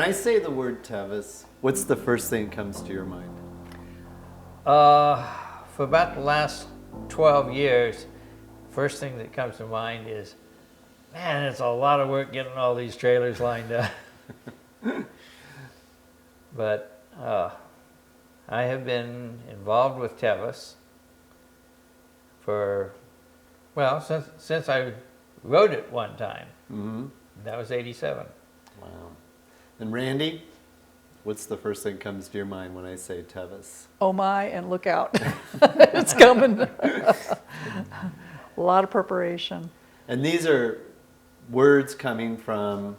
I say the word Tevis, what's the first thing that comes to your mind? For about the last 12 years, first thing that comes to mind is, man, it's a lot of work getting all these trailers lined up. But I have been involved with Tevis for, well, since I rode it one time. Mm-hmm. That was 87. Wow. And Randy, what's the first thing that comes to your mind when I say Tevis? Oh my, and look out. It's coming. A lot of preparation. And these are words coming from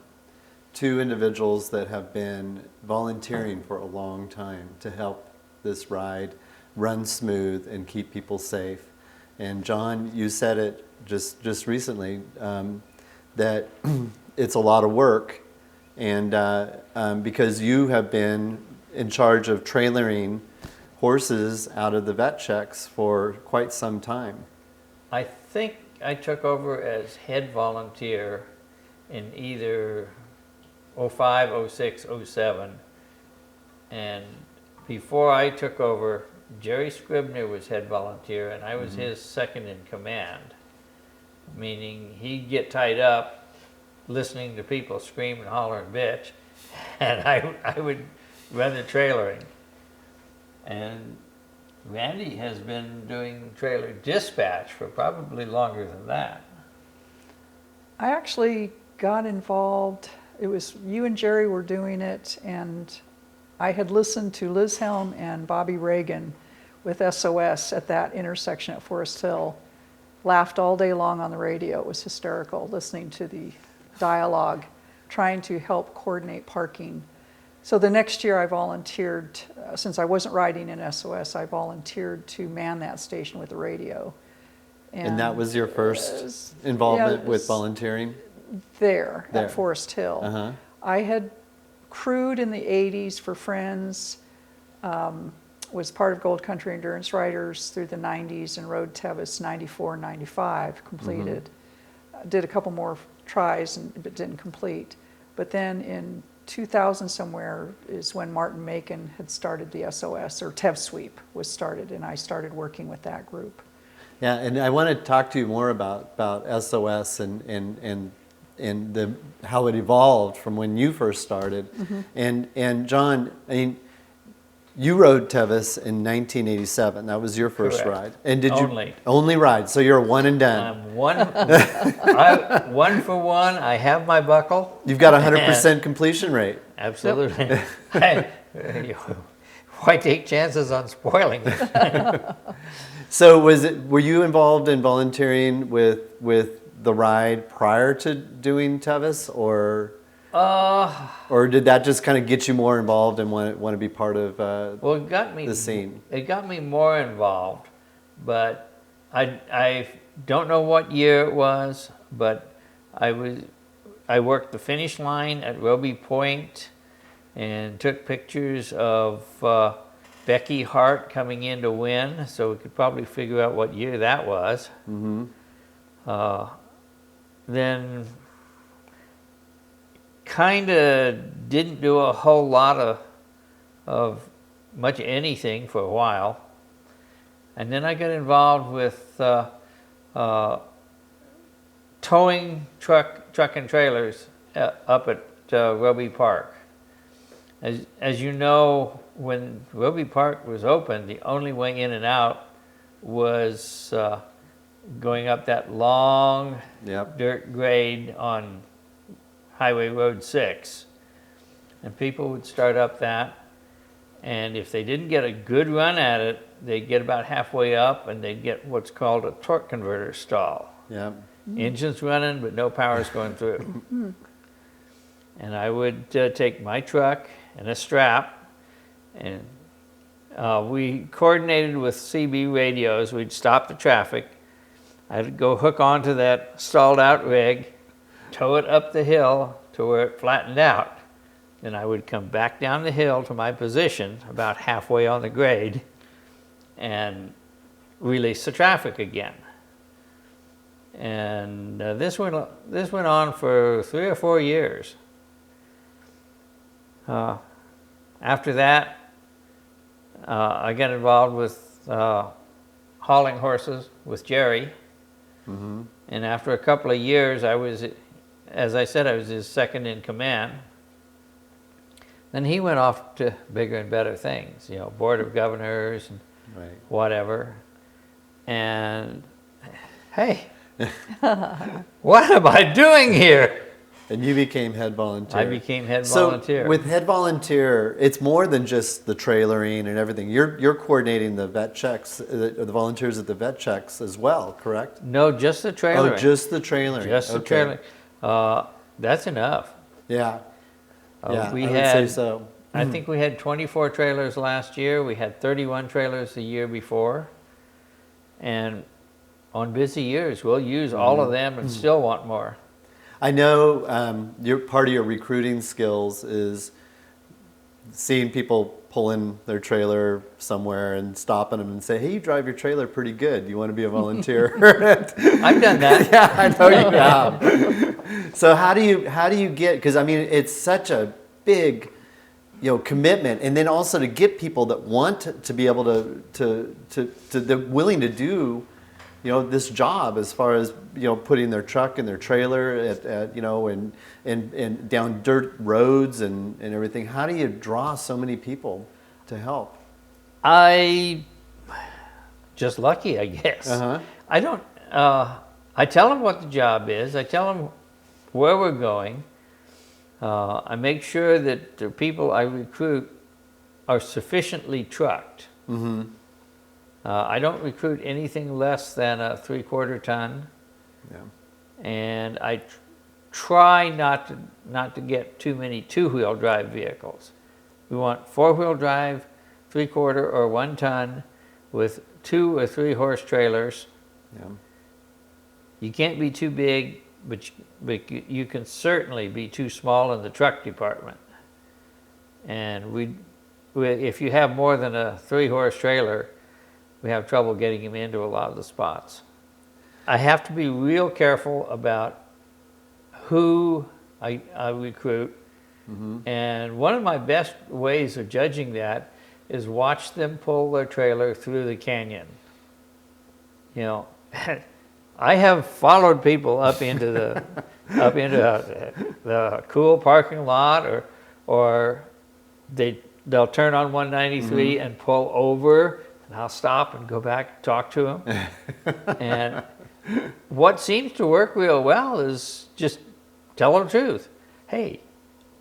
two individuals that have been volunteering for a long time to help this ride run smooth and keep people safe. And Jon, you said it just recently, that it's a lot of work, and because you have been in charge of trailering horses out of the vet checks for quite some time. I think I took over as head volunteer in either 05, 06, 07. And before I took over, Jerry Scribner was head volunteer, and I was his second in command, meaning he'd get tied up listening to people scream and holler and bitch, and I would run the trailering. And Randy has been doing trailer dispatch for probably longer than that. I actually got involved. It was you and Jerry were doing it, and I had listened to Liz Helm and Bobby Reagan with SOS at that intersection at Forest Hill. Laughed all day long on the radio. It was hysterical listening to the dialogue, trying to help coordinate parking. So the next year I volunteered, since I wasn't riding in SOS, I volunteered to man that station with the radio. And that was your first involvement with volunteering? There at Forest Hill. Uh-huh. I had crewed in the 80s for friends, was part of Gold Country Endurance Riders through the 90s, and rode Tevis 94, 95, completed. Did a couple more tries, but didn't complete. But then in 2000 somewhere is when Martin Macon had started the SOS, or Tev Sweep was started, and I started working with that group. Yeah, and I want to talk to you more about SOS and the how it evolved from when you first started. And Jon, I mean, you rode Tevis in 1987. That was your first Correct. ride. And did Only. you only ride? So you're a one and done. I'm one for one. I have my buckle. You've got 100% completion rate. Absolutely. Why take chances on spoiling it? So were you involved in volunteering with the ride prior to doing Tevis, or did that just kind of get you more involved and want to be part of well, it got me the scene? It got me more involved, but I don't know what year it was, but I worked the finish line at Roby Point and took pictures of Becky Hart coming in to win, so we could probably figure out what year that was. Then kind of didn't do a whole lot of much anything for a while. And then I got involved with towing truck and trailers up at Roby Park. As you know, when Roby Park was open, the only way in and out was going up that long dirt grade on Highway Road 6. And people would start up that, and if they didn't get a good run at it, they'd get about halfway up and they'd get what's called a torque converter stall. Engine's running, but no power's going through. And I would take my truck and a strap, and we coordinated with CB radios. We'd stop the traffic. I'd go hook onto that stalled out rig, tow it up the hill to where it flattened out. Then I would come back down the hill to my position about halfway on the grade and release the traffic again. And this went on for 3 or 4 years. After that, I got involved with hauling horses with Jerry. And after a couple of years, I was, as I said, I was his second in command. Then he went off to bigger and better things, you know, Board of Governors and Right. whatever. And hey, what am I doing here? And you became head volunteer. I became head So volunteer. with head volunteer, it's more than just the trailering and everything. You're coordinating the vet checks, the volunteers at the vet checks as well, correct? No, just the trailering. Oh, just the trailering. Just the Okay. trailering. That's enough. Yeah. Yeah, we I would had, say so. I think we had 24 trailers last year. We had 31 trailers the year before. And on busy years, we'll use all of them and still want more. I know your part of your recruiting skills is seeing people pull in their trailer somewhere and stopping them and say, "Hey, you drive your trailer pretty good. Do you want to be a volunteer?" I've done that. Yeah, I know you have. So how do you get? Because I mean, it's such a big, commitment, and then also to get people that want to be able to they're willing to do, this job as far as putting their truck and their trailer at and down dirt roads and everything. How do you draw so many people to help? I just lucky, I guess. Uh-huh. I don't. I tell them what the job is. I tell them where we're going. I make sure that the people I recruit are sufficiently trucked. I don't recruit anything less than a 3/4 ton, Yeah. and I try not to get too many 2-wheel drive vehicles. We want 4-wheel drive, 3/4 or 1 ton with 2 or 3 horse trailers. Yeah. You can't be too big, but you can certainly be too small in the truck department. And if you have more than a 3-horse trailer, we have trouble getting them into a lot of the spots. I have to be real careful about who I recruit. And one of my best ways of judging that is watch them pull their trailer through the canyon. I have followed people up into the cool parking lot, or they'll turn on 193 and pull over, and I'll stop and go back and talk to them. And what seems to work real well is just tell them the truth. Hey,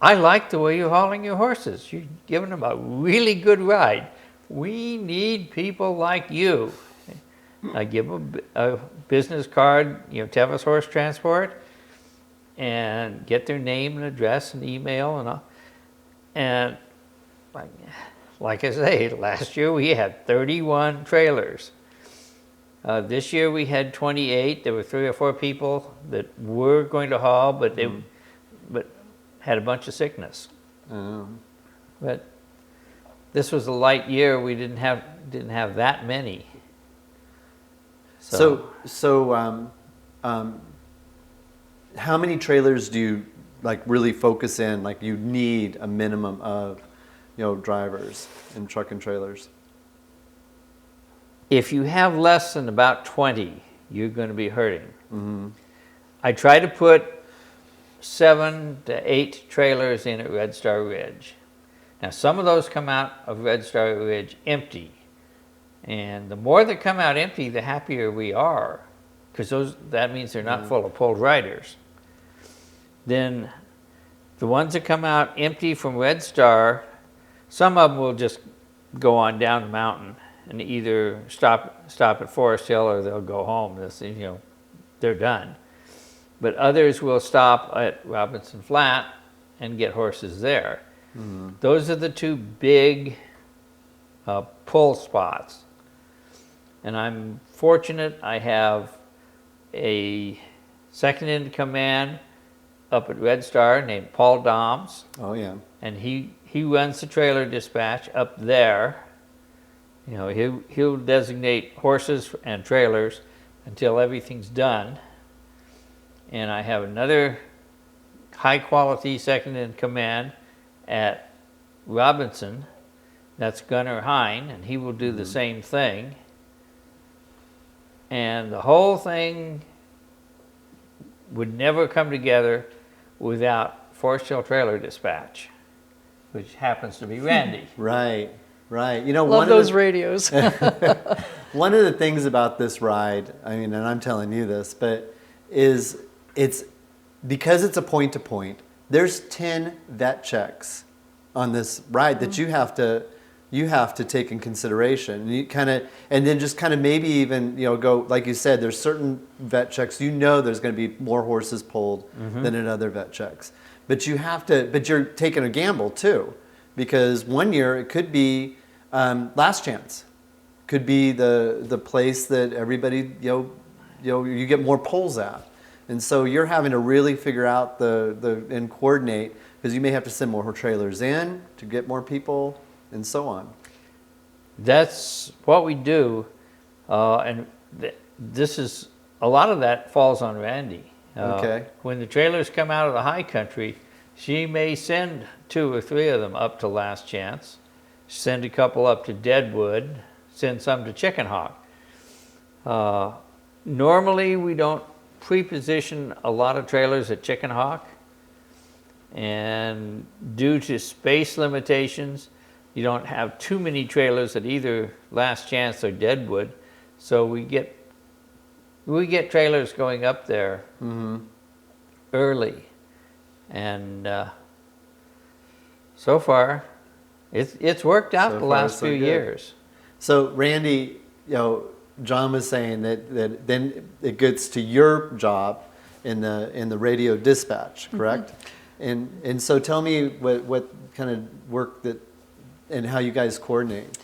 I like the way you're hauling your horses. You're giving them a really good ride. We need people like you. I give them a business card, Tevis Horse Transport, and get their name and address and email and all. And like I say, last year we had 31 trailers. This year we had 28. There were 3 or 4 people that were going to haul, but they had a bunch of sickness. But this was a light year. We didn't have that many. So how many trailers do you really focus in? Like you need a minimum of, drivers in truck and trailers. If you have less than about 20, you're going to be hurting. I try to put 7 to 8 trailers in at Red Star Ridge. Now some of those come out of Red Star Ridge empty. And the more that come out empty, the happier we are, because that means they're not full of pulled riders. Then the ones that come out empty from Red Star, some of them will just go on down the mountain and either stop at Forest Hill or they'll go home. They're done. But others will stop at Robinson Flat and get horses there. Those are the 2 big pull spots. And I'm fortunate I have a second in command up at Red Star named Paul Doms. Oh yeah. And he runs the trailer dispatch up there. He'll designate horses and trailers until everything's done. And I have another high quality second in command at Robinson, that's Gunnar Hine, and he will do the same thing. And the whole thing would never come together without Forest Hill Trailer Dispatch, which happens to be Randy. Right, right. You know, Love those radios. one of the things about this ride, I mean, and I'm telling you this, but is it's because it's a point to point. There's 10 vet checks on this ride that you have to take in consideration. And you and then just kind of maybe even, go, like you said, there's certain vet checks, there's going to be more horses pulled than in other vet checks. But you're taking a gamble too, because one year it could be Last Chance, could be the place that everybody, you get more pulls at. And so you're having to really figure out and coordinate, because you may have to send more trailers in to get more people and so on. That's what we do, and this is, a lot of that falls on Randy. Okay. When the trailers come out of the high country, she may send 2 or 3 of them up to Last Chance, send a couple up to Deadwood, send some to Chicken Hawk. Normally we don't pre-position a lot of trailers at Chicken Hawk, and due to space limitations, you don't have too many trailers at either Last Chance or Deadwood, so we get trailers going up there early, and so far it's worked out So the far, last so few good. years. So Randy, John was saying that then it gets to your job in the radio dispatch, correct? And so tell me what kind of work and how you guys coordinate.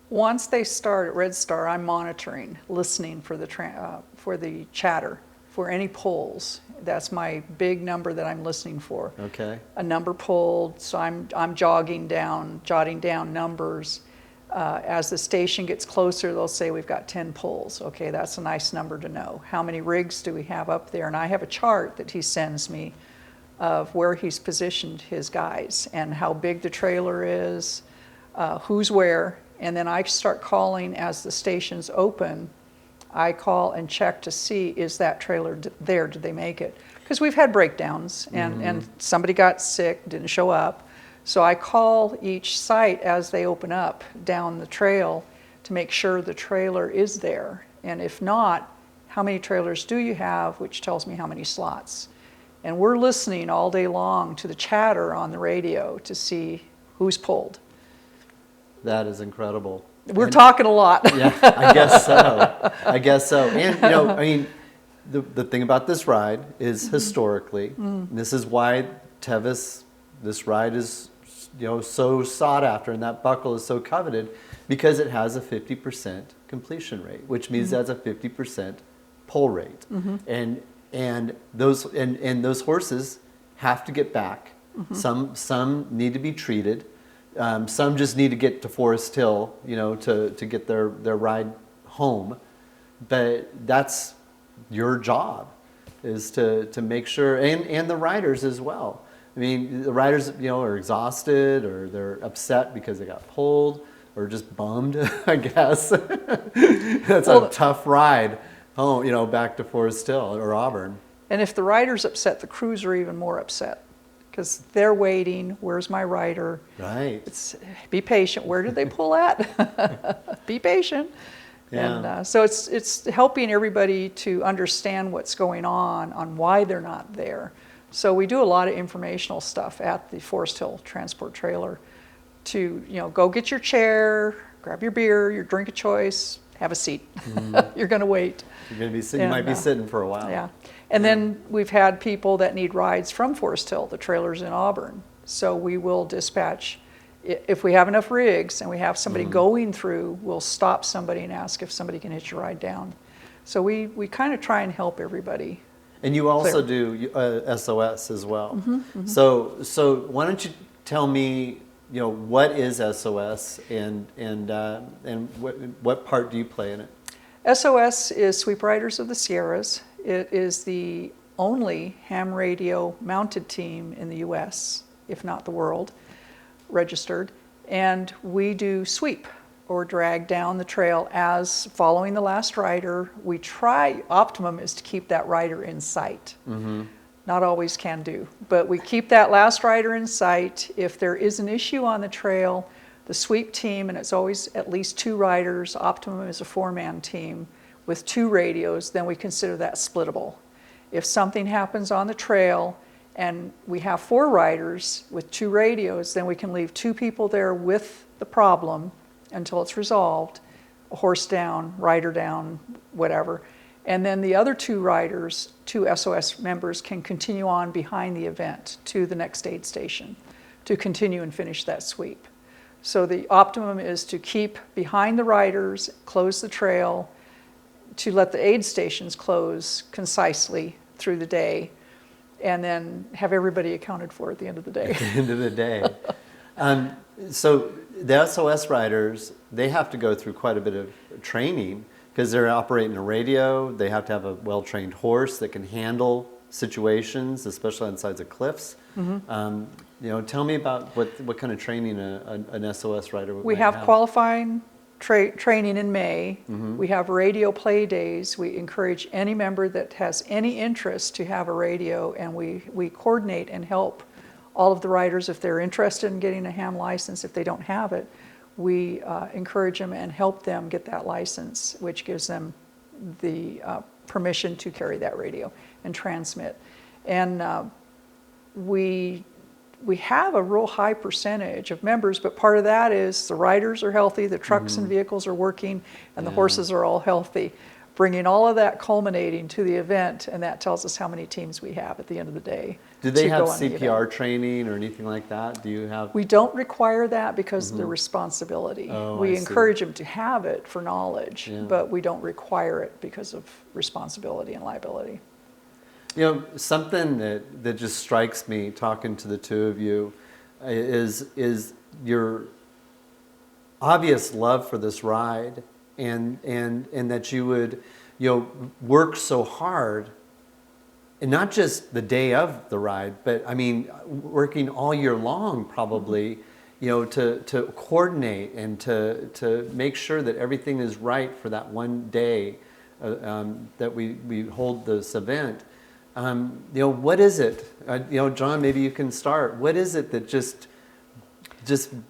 Once they start at Red Star, I'm monitoring, listening for the chatter, for any pulls. That's my big number that I'm listening for. Okay. A number pulled, so I'm jotting down numbers. As the station gets closer, they'll say we've got 10 pulls. Okay, that's a nice number to know. How many rigs do we have up there? And I have a chart that he sends me of where he's positioned his guys and how big the trailer is, who's where. And then I start calling as the stations open. I call and check to see, is that trailer there? Did they make it? Because we've had breakdowns and somebody got sick, didn't show up. So I call each site as they open up down the trail to make sure the trailer is there. And if not, how many trailers do you have, which tells me how many slots. And we're listening all day long to the chatter on the radio to see who's pulled. That is incredible. We're talking a lot. Yeah, I guess so. I guess so. And, I mean, the thing about this ride is historically, this is why this ride is, so sought after, and that buckle is so coveted, because it has a 50% completion rate, which means that's a 50% pull rate. And those horses have to get back. Some need to be treated. Some just need to get to Forest Hill, to get their ride home. But that's your job, is to make sure, and the riders as well. I mean, the riders, are exhausted, or they're upset because they got pulled, or just bummed, I guess. That's a tough ride home, back to Forest Hill or Auburn. And if the rider's upset, the crews are even more upset because they're waiting. Where's my rider? Right. Be patient. Where did they pull at? Be patient. Yeah. And so it's helping everybody to understand what's going on why they're not there. So we do a lot of informational stuff at the Forest Hill Transport Trailer to, go get your chair, grab your beer, your drink of choice, have a seat. You're going to wait. You're going to be sitting. You might be sitting for a while. Yeah. And then we've had people that need rides from Forest Hill, the trailers in Auburn. So we will dispatch, if we have enough rigs and we have somebody going through, we'll stop somebody and ask if somebody can hitch your ride down. So we kind of try and help everybody. And you also do SOS as well. So why don't you tell me, what is SOS and what part do you play in it? SOS is Sweep Riders of the Sierras. It is the only ham radio mounted team in the U.S., if not the world. registered, and we do sweep or drag down the trail as following the last rider. We try, optimum is to keep that rider in sight. Not always can do, but we keep that last rider in sight. If there is an issue on the trail, the sweep team, and it's always at least 2 riders, optimum is a 4-man team with 2 radios, then we consider that splittable. If something happens on the trail and we have 4 riders with 2 radios, then we can leave 2 people there with the problem until it's resolved, a horse down, rider down, whatever. And then the other 2 riders, 2 SOS members, can continue on behind the event to the next aid station to continue and finish that sweep. So the optimum is to keep behind the riders, close the trail, to let the aid stations close concisely through the day, and then have everybody accounted for at the end of the day. At the end of the day. So the SOS riders, they have to go through quite a bit of training because they're operating a radio. They have to have a well-trained horse that can handle situations, especially on sides of cliffs. Tell me about what kind of training an SOS rider would We have qualifying training in May. We have radio play days. We encourage any member that has any interest to have a radio, and we coordinate and help all of the riders if they're interested in getting a ham license. If they don't have it, we encourage them and help them get that license, which gives them the permission to carry that radio and transmit. And we have a real high percentage of members, but part of that is the riders are healthy, the trucks and vehicles are working, and the horses are all healthy. Bringing all of that culminating to the event, and that tells us how many teams we have at the end of the day. Do they have CPR training or anything like that? Do you have? We don't require that because of the responsibility. We encourage them to have it for knowledge, but we don't require it because of responsibility and liability. Something that just strikes me talking to the 2 of you is your obvious love for this ride, and that you would work so hard, and not just the day of the ride, but I mean working all year long probably, to coordinate and to make sure that everything is right for that one day that we hold this event. What is it? Jon, maybe you can start. What is it that just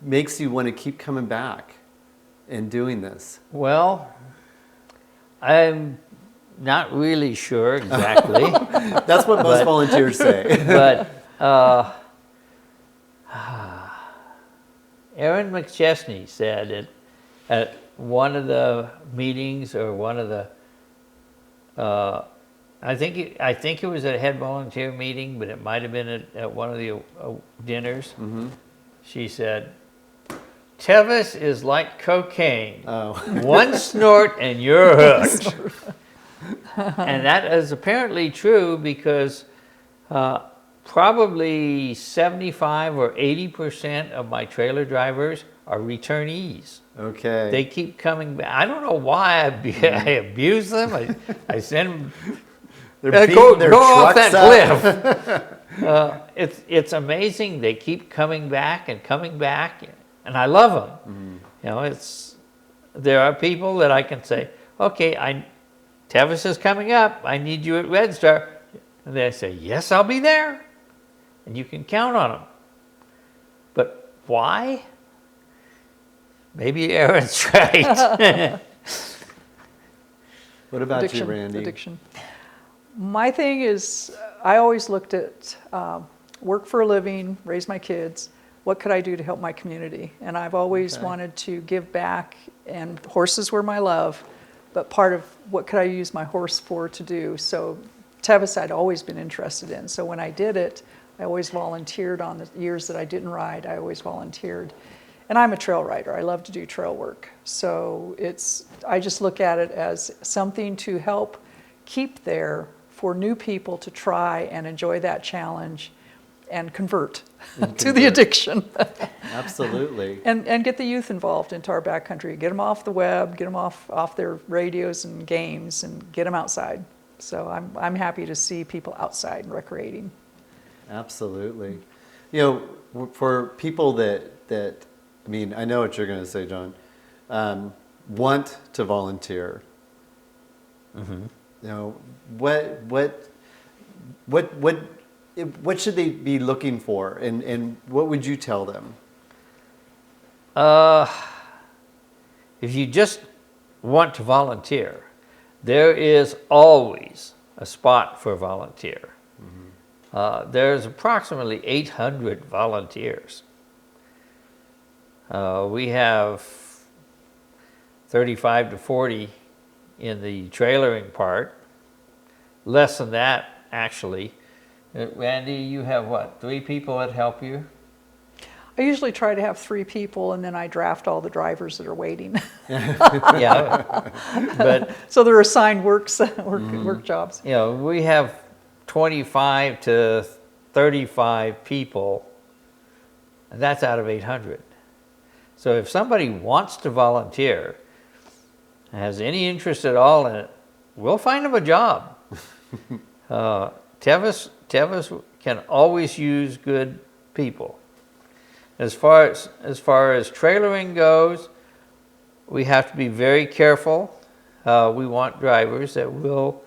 makes you want to keep coming back and doing this? Well, I'm not really sure exactly. That's what most volunteers say. But Aaron McChesney said at one of the meetings, or one of the I think it was at a head volunteer meeting, but it might have been at one of the dinners. She said, "Tevis is like cocaine. One snort and you're hooked." And that is apparently true because probably 75 or 80% of my trailer drivers are returnees. Okay. They keep coming back. I don't know why I abuse them. I send them. Go off that cliff. It's amazing. They keep coming back, and I love them. There are people that I can say, okay, Tevis is coming up. I need you at Red Star, and they say, yes, I'll be there, and you can count on them. But why? Maybe Aaron's right. What about you, Randy? Addiction. My thing is, I always looked at work for a living, raise my kids. What could I do to help my community? And I've always wanted to give back, and horses were my love, but part of what could I use my horse for to do? So Tevis I'd always been interested in. So when I did it, I always volunteered. On the years that I didn't ride, I always volunteered. And I'm a trail rider. I love to do trail work. So I just look at it as something to help keep there for new people to try and enjoy that challenge and convert to the addiction. Absolutely. And get the youth involved into our backcountry. Get them off the web, get them off their radios and games, and get them outside. So I'm happy to see people outside and recreating. Absolutely. For people that I mean, I know what you're going to say, John, want to volunteer. What should they be looking for, and what would you tell them? If you just want to volunteer, there is always a spot for volunteer. There's approximately 800 volunteers. We have 35 to 40 in the trailering part. Less than that, actually. Randy, you have what, 3 people that help you? I usually try to have 3 people, and then I draft all the drivers that are waiting. Yeah, but So they're assigned work jobs. we have 25 to 35 people, and that's out of 800. So if somebody wants to volunteer, has any interest at all in it, we'll find them a job. Tevis can always use good people. As far as trailering goes, we have to be very careful. We want drivers that will.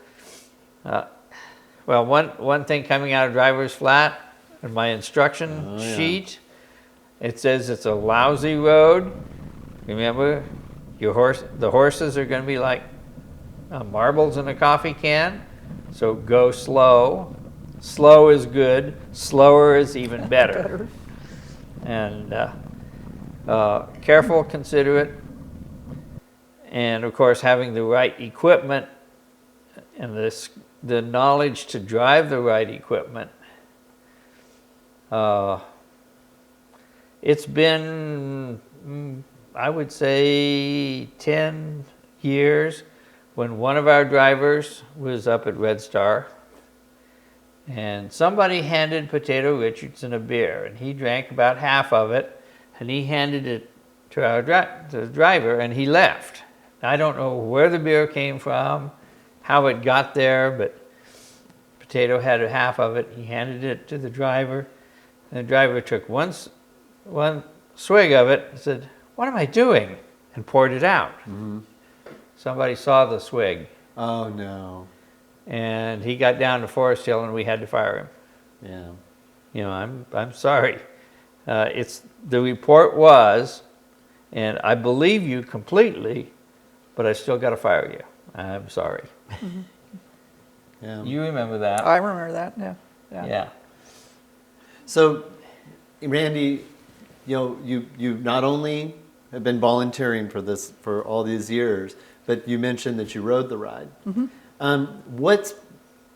One thing coming out of driver's flat in my instruction sheet, it says it's a lousy road. Remember, the horses are going to be like marbles in a coffee can. So go slow. Slow is good. Slower is even better. And careful, considerate, and of course having the right equipment and the knowledge to drive the right equipment. It's been, I would say, 10 years when one of our drivers was up at Red Star, and somebody handed Potato Richardson a beer, and he drank about half of it, and he handed it to the driver, and he left. I don't know where the beer came from, how it got there, but Potato had a half of it. He handed it to the driver, and the driver took one swig of it and said, "What am I doing?" and poured it out. Somebody saw the swig. Oh, no. And he got down to Forest Hill, and we had to fire him. Yeah. I'm sorry. The report was, and I believe you completely, but I still got to fire you. I'm sorry. Yeah. You remember that? I remember that. Yeah. So, Randy, you not only have been volunteering for all these years, but you mentioned that you rode the ride. What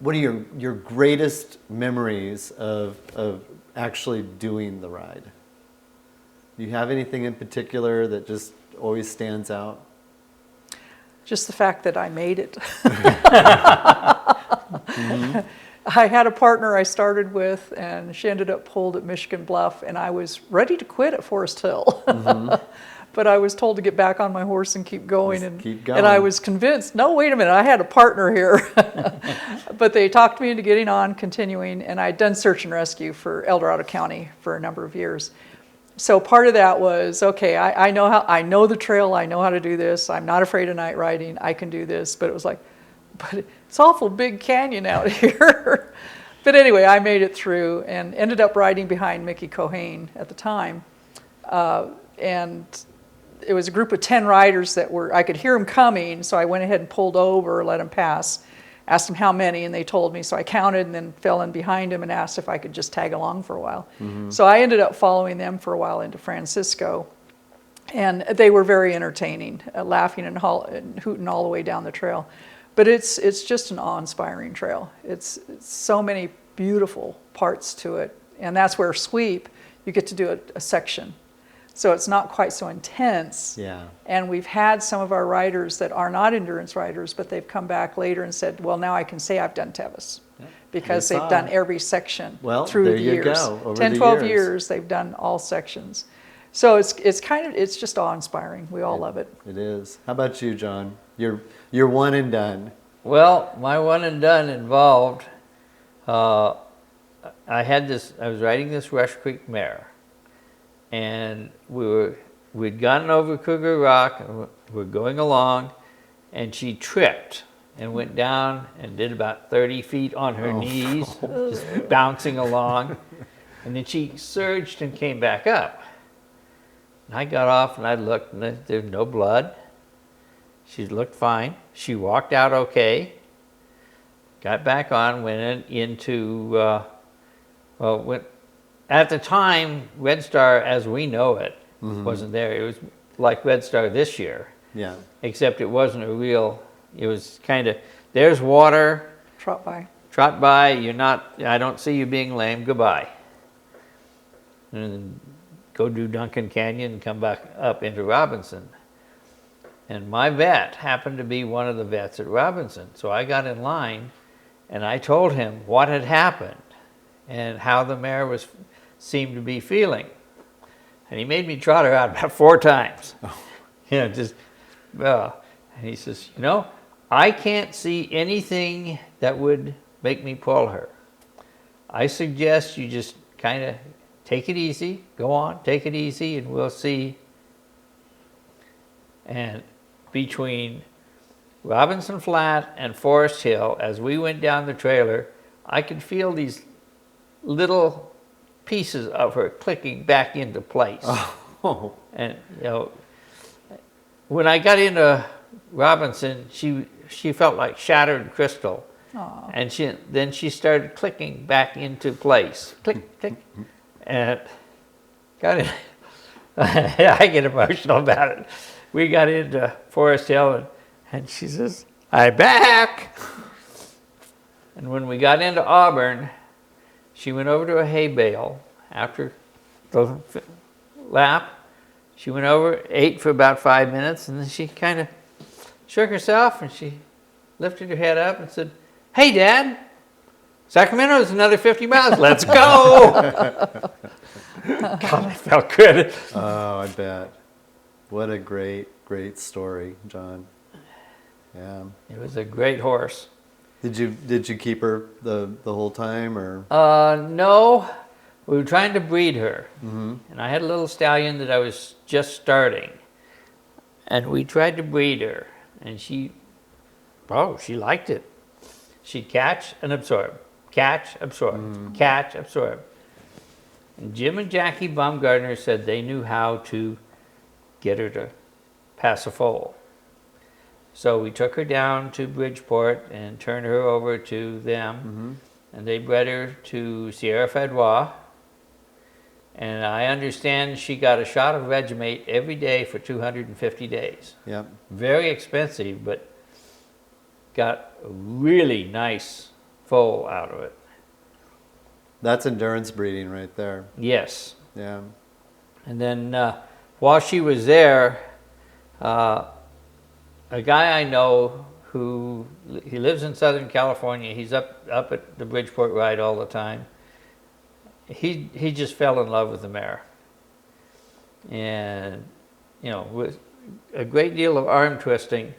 are your greatest memories of actually doing the ride? Do you have anything in particular that just always stands out? Just the fact that I made it. I had a partner I started with, and she ended up pulled at Michigan Bluff, and I was ready to quit at Forest Hill. But I was told to get back on my horse and keep going. And I was convinced, no, wait a minute, I had a partner here. But they talked me into getting on, continuing, and I'd done search and rescue for El Dorado County for a number of years. So part of that was, okay, I know the trail, I know how to do this, I'm not afraid of night riding, I can do this. But it was like, but it's awful big canyon out here. But anyway, I made it through and ended up riding behind Mickey Cohane at the time. And it was a group of 10 riders I could hear them coming, so I went ahead and pulled over, let them pass, asked them how many, and they told me, so I counted and then fell in behind them and asked if I could just tag along for a while. So I ended up following them for a while into Francisco, and they were very entertaining, laughing and hooting all the way down the trail. But it's just an awe-inspiring trail. It's so many beautiful parts to it, and that's where sweep, you get to do a section. So it's not quite so intense. Yeah. And we've had some of our riders that are not endurance riders, but they've come back later and said, well, now I can say I've done Tevis. Because they've done every section through the years. There you go. Over 10, the 12 years. years, they've done all sections. So it's just awe-inspiring. We all love it. It is. How about you, John? You're one and done. Well, my one and done involved I was riding this Rush Creek mare, and we'd gotten over Cougar Rock, and we're going along, and she tripped and went down and did about 30 feet on her knees, just bouncing along. And then she surged and came back up. And I got off and I looked, and there's no blood. She looked fine. She walked out okay. Got back on, went into, at the time, Red Star as we know it wasn't there. It was like Red Star this year. Yeah. Except it wasn't a real, it was kind of, there's water. Trot by. Trot by, I don't see you being lame, goodbye. And go do Duncan Canyon and come back up into Robinson. And my vet happened to be one of the vets at Robinson. So I got in line and I told him what had happened and how the mare seemed to be feeling. And he made me trot her out about 4 times. And he says, I can't see anything that would make me pull her. I suggest you just kind of take it easy, go on, take it easy, and we'll see. And between Robinson Flat and Forest Hill, as we went down the trailer, I could feel these little pieces of her clicking back into place. Oh. And, when I got into Robinson, she felt like shattered crystal. Aw. And then she started clicking back into place. Click, click. And got it. I get emotional about it. We got into Forest Hill and she says, I'm back. And when we got into Auburn, she went over to a hay bale after the lap. She went over, ate for about 5 minutes, and then she kind of shook herself and she lifted her head up and said, hey, Dad, Sacramento's another 50 miles. Let's go. God, I felt good. Oh, I bet. What a great, great story, John. Yeah. It was a great horse. Did you keep her the whole time, or? No, we were trying to breed her. Mm-hmm. And I had a little stallion that I was just starting. And we tried to breed her. And she liked it. She'd catch and absorb, catch, absorb, catch, absorb. And Jim and Jackie Baumgartner said they knew how to get her to pass a foal. So we took her down to Bridgeport and turned her over to them. And they bred her to Sierra Fedwa. And I understand she got a shot of Regimate every day for 250 days. Yep. Very expensive, but got a really nice foal out of it. That's endurance breeding right there. Yes. Yeah. And then while she was there, a guy I know he lives in Southern California. He's up at the Bridgeport Ride all the time. He just fell in love with the mare. And, with a great deal of arm twisting,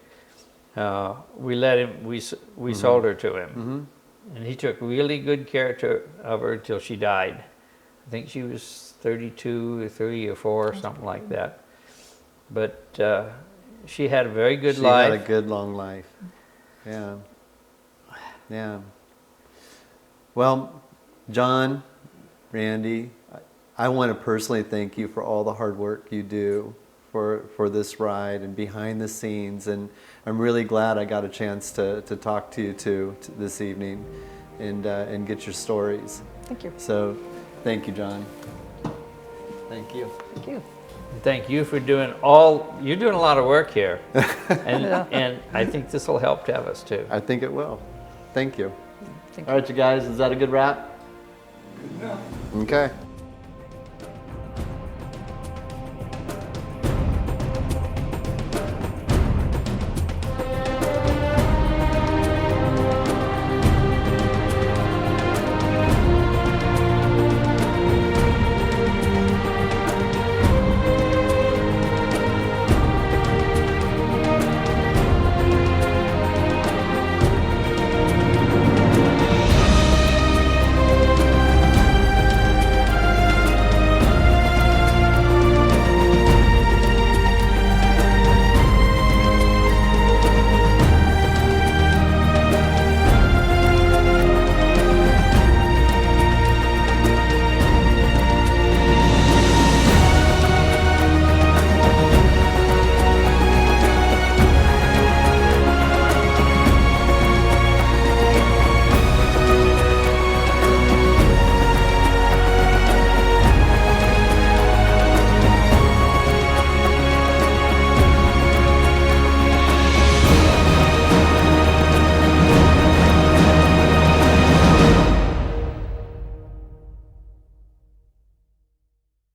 we sold her to him. And he took really good care of her until she died. I think she was 32 or 3 or 4 or something like that. But she had a very good life. She had a good long life. Yeah. Yeah. Well, Jon, Randy, I want to personally thank you for all the hard work you do for this ride and behind the scenes, and I'm really glad I got a chance to talk to you too this evening and get your stories. Thank you. So thank you, Jon. Thank you. Thank you. Thank you for you're doing a lot of work here. And I think this will help Tevis too. I think it will. Thank you. Thank All right, you guys, is that a good wrap? Okay.